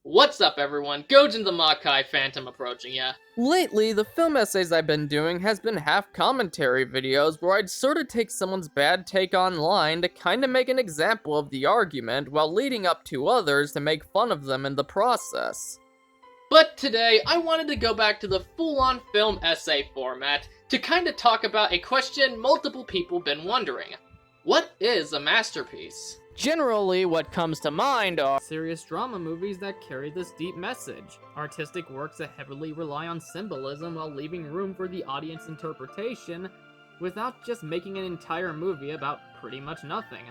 What's up, everyone? Gojin the Makai Phantom approaching ya. Lately, the film essays I've been doing has been half commentary videos where I'd sort of take someone's bad take online to kinda make an example of the argument while leading up to others to make fun of them in the process. But today, I wanted to go back to the full-on film essay format to kinda talk about a question multiple people been wondering. What is a masterpiece? Generally, what comes to mind are serious drama movies that carry this deep message, artistic works that heavily rely on symbolism while leaving room for the audience interpretation, without just making an entire movie about pretty much nothing.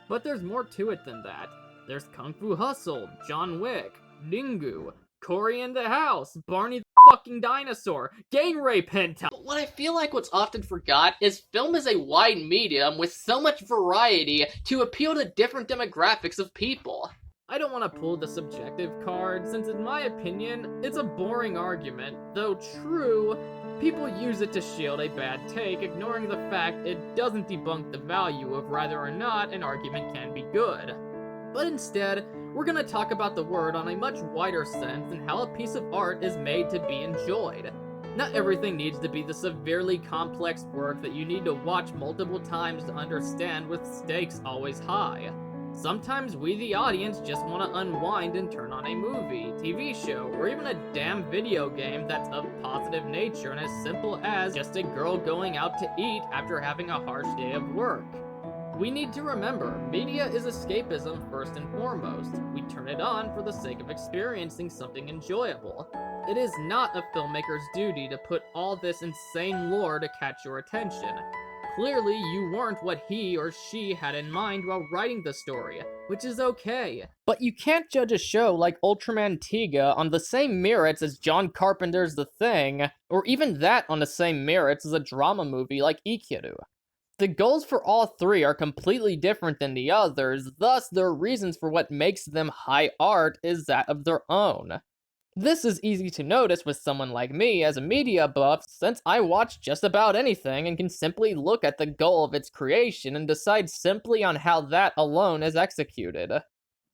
But there's more to it than that. There's Kung Fu Hustle, John Wick, Ringu, Cory in the House, Barney the fucking dinosaur, gang rape hentai. But what I feel like what's often forgot is film is a wide medium with so much variety to appeal to different demographics of people. I don't want to pull the subjective card, since in my opinion, it's a boring argument, though true, people use it to shield a bad take, ignoring the fact it doesn't debunk the value of whether or not an argument can be good. But instead, we're gonna talk about the word on a much wider sense and how a piece of art is made to be enjoyed. Not everything needs to be the severely complex work that you need to watch multiple times to understand, with stakes always high. Sometimes we, the audience, just want to unwind and turn on a movie, TV show, or even a damn video game that's of positive nature and as simple as just a girl going out to eat after having a harsh day of work. We need to remember, media is escapism first and foremost. We turn it on for the sake of experiencing something enjoyable. It is not a filmmaker's duty to put all this insane lore to catch your attention. Clearly, you weren't what he or she had in mind while writing the story, which is okay. But you can't judge a show like Ultraman Tiga on the same merits as John Carpenter's The Thing, or even that on the same merits as a drama movie like Ikiru. The goals for all three are completely different than the others, thus their reasons for what makes them high art is that of their own. This is easy to notice with someone like me as a media buff, since I watch just about anything and can simply look at the goal of its creation and decide simply on how that alone is executed.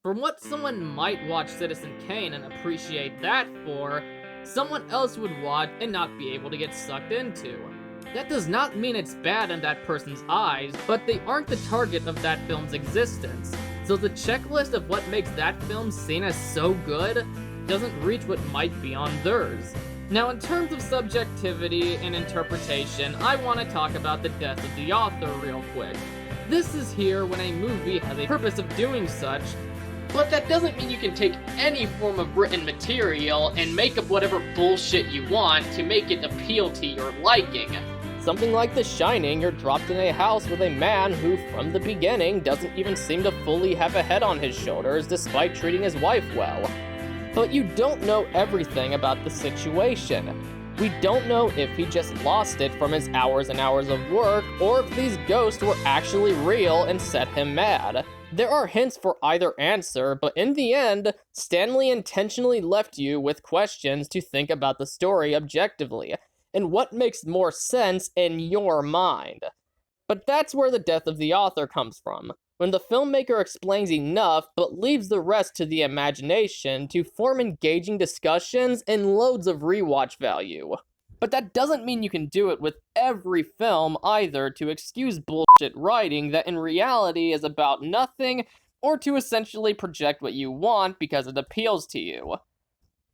From what someone might watch Citizen Kane and appreciate that for, someone else would watch and not be able to get sucked into. That does not mean it's bad in that person's eyes, but they aren't the target of that film's existence. So the checklist of what makes that film seen as so good doesn't reach what might be on theirs. Now, in terms of subjectivity and interpretation, I want to talk about the death of the author real quick. This is here when a movie has a purpose of doing such, But that doesn't mean you can take any form of written material and make up whatever bullshit you want to make it appeal to your liking. Something like The Shining, you're dropped in a house with a man who, from the beginning, doesn't even seem to fully have a head on his shoulders despite treating his wife well. But you don't know everything about the situation. We don't know if he just lost it from his hours and hours of work, or if these ghosts were actually real and set him mad. There are hints for either answer, but in the end, Stanley intentionally left you with questions to think about the story objectively, and what makes more sense in your mind. But that's where the death of the author comes from, when the filmmaker explains enough but leaves the rest to the imagination to form engaging discussions and loads of rewatch value. But that doesn't mean you can do it with every film either, to excuse bullshit writing that in reality is about nothing, or to essentially project what you want because it appeals to you.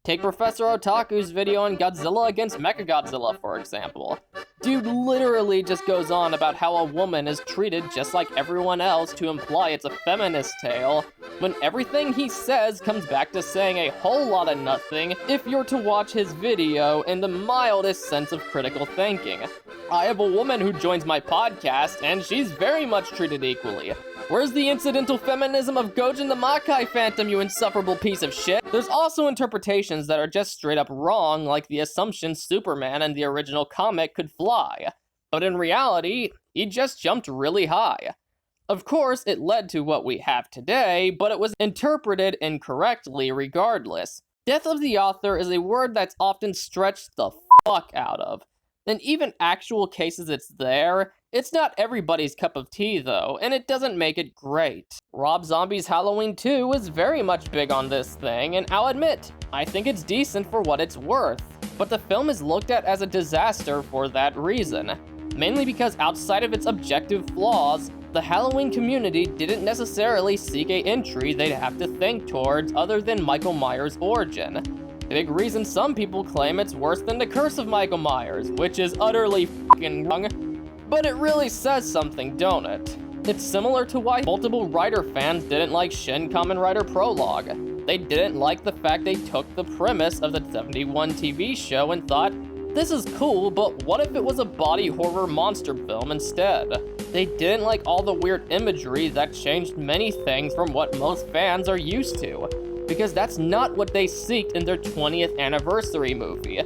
Take Professor Otaku's video on Godzilla against Mechagodzilla, for example. Dude literally just goes on about how a woman is treated just like everyone else to imply it's a feminist tale, when everything he says comes back to saying a whole lot of nothing if you're to watch his video in the mildest sense of critical thinking. I have a woman who joins my podcast, and she's very much treated equally. Where's the incidental feminism of Gojin the Makai Phantom, you insufferable piece of shit? There's also interpretations that are just straight up wrong, like the assumption Superman in the original comic could fly. But in reality, he just jumped really high. Of course, it led to what we have today, but it was interpreted incorrectly regardless. Death of the author is a word that's often stretched the fuck out of. And even actual cases it's there, it's not everybody's cup of tea though, and it doesn't make it great. Rob Zombie's Halloween 2 is very much big on this thing, and I'll admit, I think it's decent for what it's worth. But the film is looked at as a disaster for that reason. Mainly because outside of its objective flaws, the Halloween community didn't necessarily seek a entry they'd have to think towards other than Michael Myers' origin. Big reason some people claim it's worse than The Curse of Michael Myers, which is utterly f***ing wrong. But it really says something, don't it? It's similar to why multiple Rider fans didn't like Shin Kamen Rider Prologue. They didn't like the fact they took the premise of the 71 TV show and thought, this is cool, but what if it was a body horror monster film instead? They didn't like all the weird imagery that changed many things from what most fans are used to, because that's not what they seeked in their 20th anniversary movie.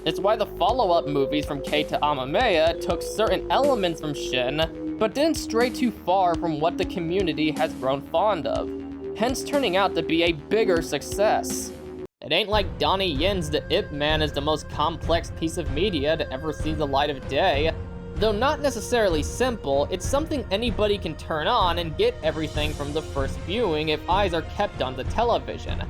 It's why the follow-up movies from Kei to Amamiya took certain elements from Shin, but didn't stray too far from what the community has grown fond of, hence turning out to be a bigger success. It ain't like Donnie Yen's The Ip Man is the most complex piece of media to ever see the light of day. Though not necessarily simple, it's something anybody can turn on and get everything from the first viewing if eyes are kept on the television.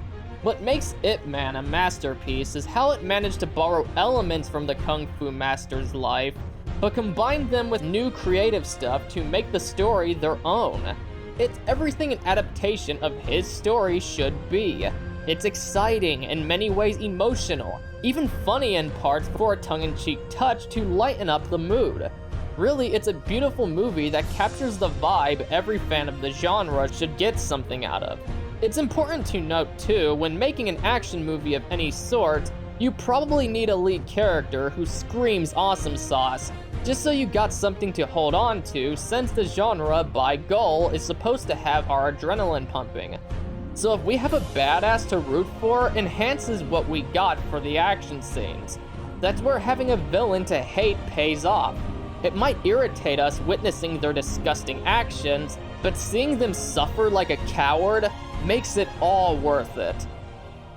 What makes Ip Man a masterpiece is how it managed to borrow elements from the Kung Fu Master's life, but combine them with new creative stuff to make the story their own. It's everything an adaptation of his story should be. It's exciting, in many ways emotional, even funny in parts for a tongue-in-cheek touch to lighten up the mood. Really, it's a beautiful movie that captures the vibe every fan of the genre should get something out of. It's important to note too, when making an action movie of any sort, you probably need a lead character who screams awesome sauce, just so you got something to hold on to, since the genre, by goal, is supposed to have our adrenaline pumping. So if we have a badass to root for, enhances what we got for the action scenes. That's where having a villain to hate pays off. It might irritate us witnessing their disgusting actions, but seeing them suffer like a coward makes it all worth it.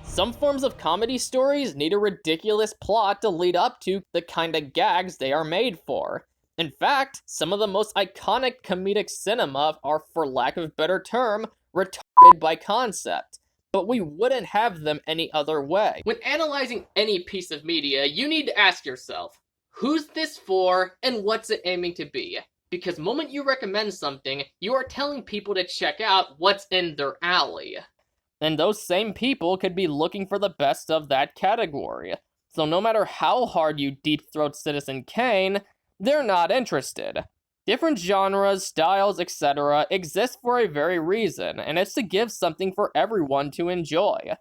Some forms of comedy stories need a ridiculous plot to lead up to the kind of gags they are made for. In fact, some of the most iconic comedic cinema are, for lack of a better term, retarded by concept, but we wouldn't have them any other way. When analyzing any piece of media, you need to ask yourself, who's this for and what's it aiming to be? Because the moment you recommend something, you are telling people to check out what's in their alley. And those same people could be looking for the best of that category. So no matter how hard you deep-throat Citizen Kane, they're not interested. Different genres, styles, etc. exist for a very reason, and it's to give something for everyone to enjoy.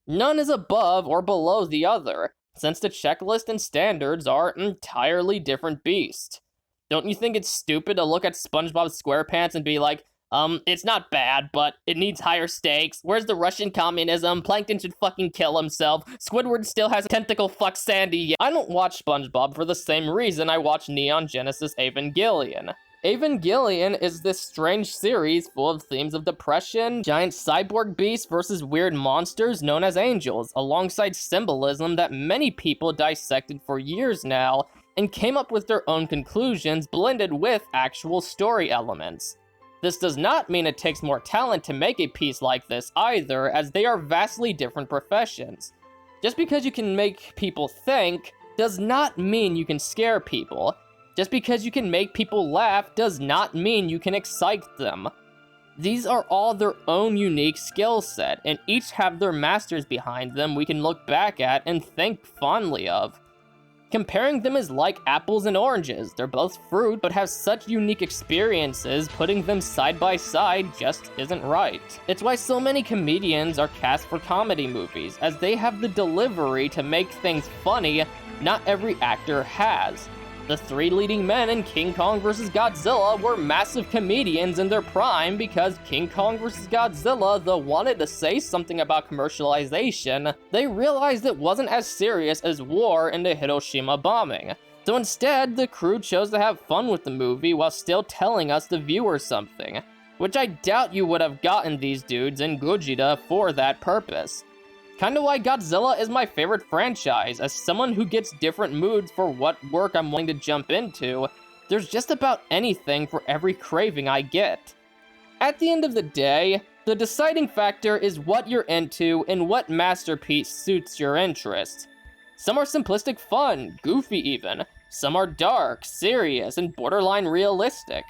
None is above or below the other, since the checklist and standards are entirely different beasts. Don't you think it's stupid to look at SpongeBob SquarePants and be like, it's not bad, but it needs higher stakes. Where's the Russian communism? Plankton should fucking kill himself. Squidward still has a tentacle fuck Sandy. I don't watch SpongeBob for the same reason I watch Neon Genesis Evangelion. Evangelion is this strange series full of themes of depression, giant cyborg beasts versus weird monsters known as angels, alongside symbolism that many people dissected for years now, and came up with their own conclusions blended with actual story elements. This does not mean it takes more talent to make a piece like this either, as they are vastly different professions. Just because you can make people think, does not mean you can scare people. Just because you can make people laugh does not mean you can excite them. These are all their own unique skill set, and each have their masters behind them we can look back at and think fondly of. Comparing them is like apples and oranges. They're both fruit, but have such unique experiences, putting them side by side just isn't right. It's why so many comedians are cast for comedy movies, as they have the delivery to make things funny not every actor has. The three leading men in King Kong vs. Godzilla were massive comedians in their prime because King Kong vs. Godzilla, though wanted to say something about commercialization, they realized it wasn't as serious as war and the Hiroshima bombing. So instead, the crew chose to have fun with the movie while still telling us the viewer something, which I doubt you would have gotten these dudes in Gojira for that purpose. Kinda why Godzilla is my favorite franchise. As someone who gets different moods for what work I'm willing to jump into, there's just about anything for every craving I get. At the end of the day, the deciding factor is what you're into and what masterpiece suits your interests. Some are simplistic fun, goofy even. Some are dark, serious, and borderline realistic.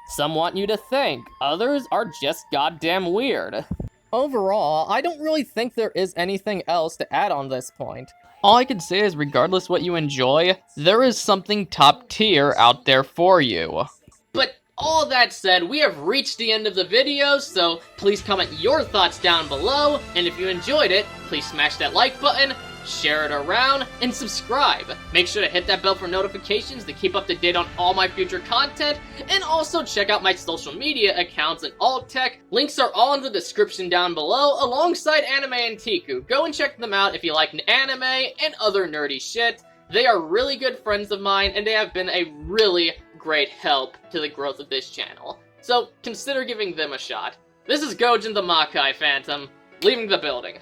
Some want you to think, others are just goddamn weird. Overall, I don't really think there is anything else to add on this point. All I can say is regardless what you enjoy, there is something top tier out there for you. But all that said, we have reached the end of the video, so please comment your thoughts down below, and if you enjoyed it, please smash that like button, share it around, and subscribe. Make sure to hit that bell for notifications to keep up to date on all my future content, and also check out my social media accounts and alt tech. Links are all in the description down below, alongside Anime Anteiku. Go and check them out if you like anime and other nerdy shit. They are really good friends of mine, and they have been a really great help to the growth of this channel. So consider giving them a shot. This is Gojin the Makai Phantom, leaving the building.